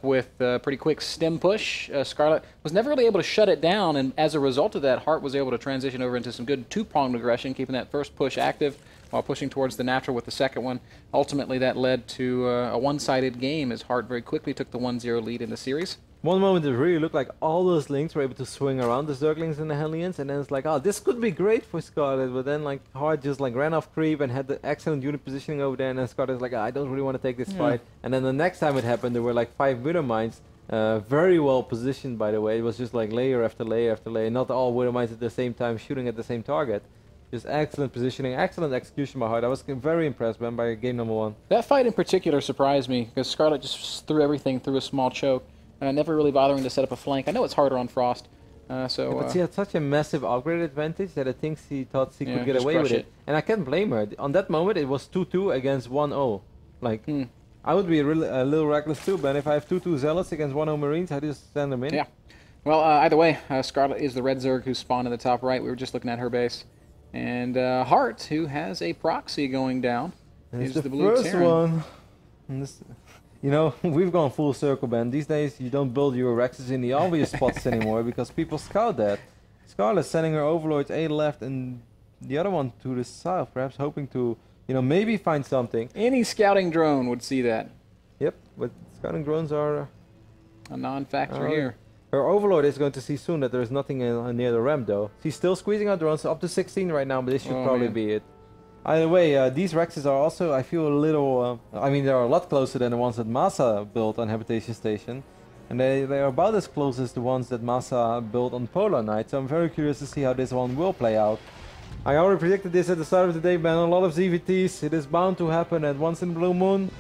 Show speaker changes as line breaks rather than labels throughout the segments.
with a pretty quick stem push. Scarlett was never really able to shut it down, and as a result of that, Heart was able to transition over into some good two-pronged aggression, keeping that first push active while pushing towards the natural with the second one. Ultimately, that led to a one-sided game as Heart very quickly took the 1-0 lead in the series.
One moment it really looked like all those links were able to swing around the Zerglings and the Hellions, and then it's like, oh, this could be great for Scarlett, but then like Heart just like ran off creep and had the excellent unit positioning over there, and then Scarlett's like, I don't really want to take this fight. And then the next time it happened, there were like 5 Widow Mines, very well positioned by the way. It was just like layer after layer after layer, not all Widow Mines at the same time shooting at the same target. Just excellent positioning, excellent execution by Heart. I was very impressed, man, by game number 1.
That fight in particular surprised me, because Scarlett just threw everything through a small choke. Never really bothering to set up a flank. I know it's harder on Frost.
But she had such a massive upgrade advantage that I think she thought she could get away with it. And I can't blame her. On that moment, it was 2-2 against 1-0. Like, I would be a little reckless too, but if I have 2-2 Zealots against 1-0 Marines, I just send them in.
Yeah. Well, either way, Scarlett is the red Zerg who spawned in the top right. We were just looking at her base. And Heart, who has a proxy going down, is the blue
first one. You know, we've gone full circle, Ben. These days, you don't build your Rexes in the obvious spots anymore because people scout that. Scarlett's sending her Overlords A left and the other one to the south, perhaps hoping to, you know, maybe find something.
Any scouting drone would see that.
Yep, but scouting drones are
a non-factor here.
Her Overlord is going to see soon that there is nothing near the ramp, though. She's still squeezing out drones up to 16 right now, but this should probably be it. Either way, these Rexes are also, I feel, a little... I mean, they're a lot closer than the ones that Masa built on Habitation Station. And they are about as close as the ones that Masa built on Polar Night. So I'm very curious to see how this one will play out. I already predicted this at the start of the day, Ben. A lot of ZVTs. It is bound to happen at once in Blue Moon.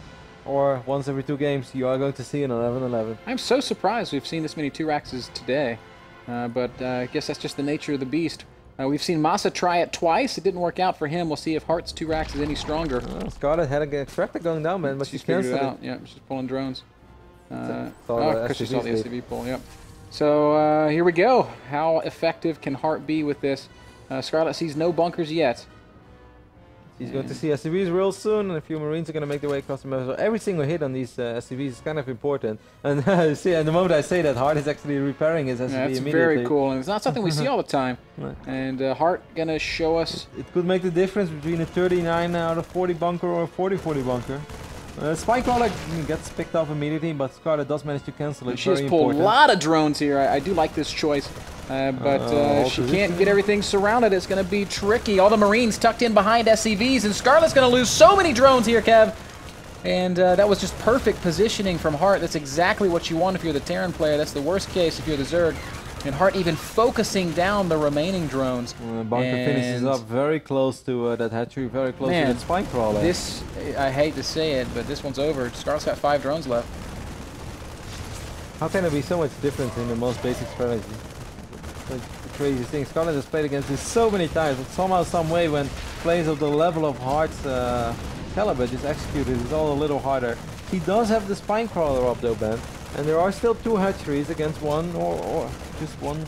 Or once every 2 games, you are going to see an 11-11.
I'm so surprised we've seen this many 2 Rexes today. But I guess that's just the nature of the beast. We've seen Masa try it twice. It didn't work out for him. We'll see if Heart's 2 racks is any stronger.
Scarlett had an extractor going down, man, but she's canceled it.
Yeah, she's pulling drones. Because she saw the SCV pull, yep. So here we go. How effective can Heart be with this? Scarlett sees no bunkers yet.
She's going to see SCVs real soon, and a few Marines are going to make their way across the map. So every single hit on these SCVs is kind of important. And see, and the moment I say that, Heart is actually repairing his SCV immediately.
That's very cool, and it's not something we see all the time. And Heart going to show us...
It could make the difference between a 39 out of 40 bunker or a 40-40 bunker. Spycrawler gets picked off immediately, but Scarlett does manage to cancel it.
She has pulled a lot of drones here. I do like this choice. But she can't get everything surrounded. It's going to be tricky. All the Marines tucked in behind SCVs, and Scarlett's going to lose so many drones here, Kev. And that was just perfect positioning from Heart. That's exactly what you want if you're the Terran player. That's the worst case if you're the Zerg. And Heart even focusing down the remaining drones.
Bunker finishes up very close to that hatchery, very close to that Spycrawler.
This, I hate to say it, but this one's over. Scarlett's got 5 drones left.
How can there be so much difference in the most basic strategy? Like the crazy thing. Scarlett has played against this so many times, but somehow, some way, when plays of the level of Heart's caliber just executed, it's all a little harder. He does have the Spinecrawler up though, Ben, and there are still 2 hatcheries against one or just one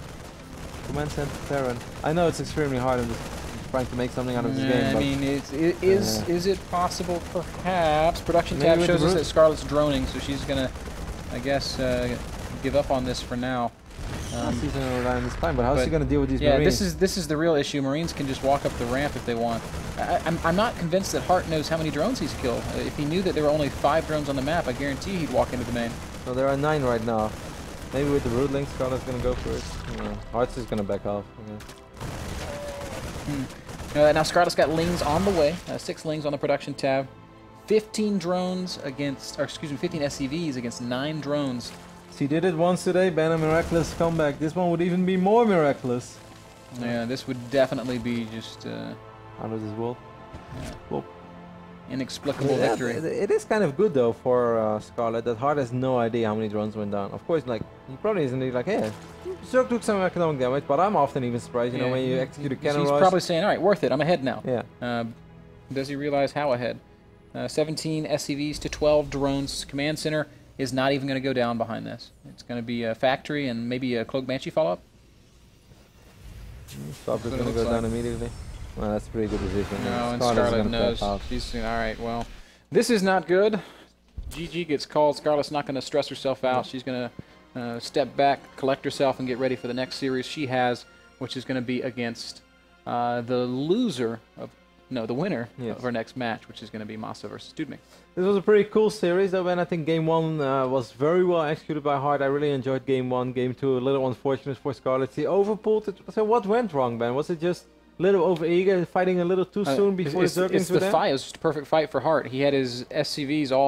command center Terran. I know it's extremely hard. I'm just trying to make something out of this game.
I mean, is it possible? Perhaps. Production tab shows us that Scarlett's droning, so she's gonna, I guess, give up on this for now.
Season around this time, but how's she going to deal with these Marines?
Yeah, this is the real issue. Marines can just walk up the ramp if they want. I'm not convinced that Heart knows how many drones he's killed. If he knew that there were only 5 drones on the map, I guarantee he'd walk into the main.
So there are 9 right now. Maybe with the root link, Scarlett's going to go for it. Yeah. Heart's just going to back off.
Now Scarlett's got lings on the way. 6 lings on the production tab. 15 drones against, or excuse me, 15 SCVs against 9 drones.
She did it once today, Ben, a miraculous comeback. This one would even be more miraculous.
Yeah, this would definitely be just...
out of this world.
Yeah.
Well,
inexplicable victory.
It is kind of good, though, for Scarlett, that Heart has no idea how many drones went down. Of course, like, he probably isn't like, hey, Zerg took some economic damage, but I'm often even surprised, you know, when you execute a cannon rush.
He's probably saying, all right, worth it, I'm ahead now.
Yeah.
Does he realize how ahead? 17 SCVs to 12 drones. Command center is not even going to go down behind this. It's going to be a factory and maybe a Cloak Banshee follow-up.
Stop is going to go down immediately. Well, that's a pretty good position.
No, and Scarlett knows. She's saying, all right, well, this is not good. GG gets called. Scarlett's not going to stress herself out. She's going to step back, collect herself, and get ready for the next series she has, which is going to be against the loser of, the winner of our next match, which is going to be Masa versus Studmik.
This was a pretty cool series, though, and I think Game 1 was very well executed by Heart. I really enjoyed Game 1. Game 2, a little unfortunate for Scarlett. She overpulled it. So what went wrong, Ben? Was it just a little over-eager, fighting a little too soon before the Zerglings
It's the fight. It was just a perfect fight for Heart. He had his SCVs all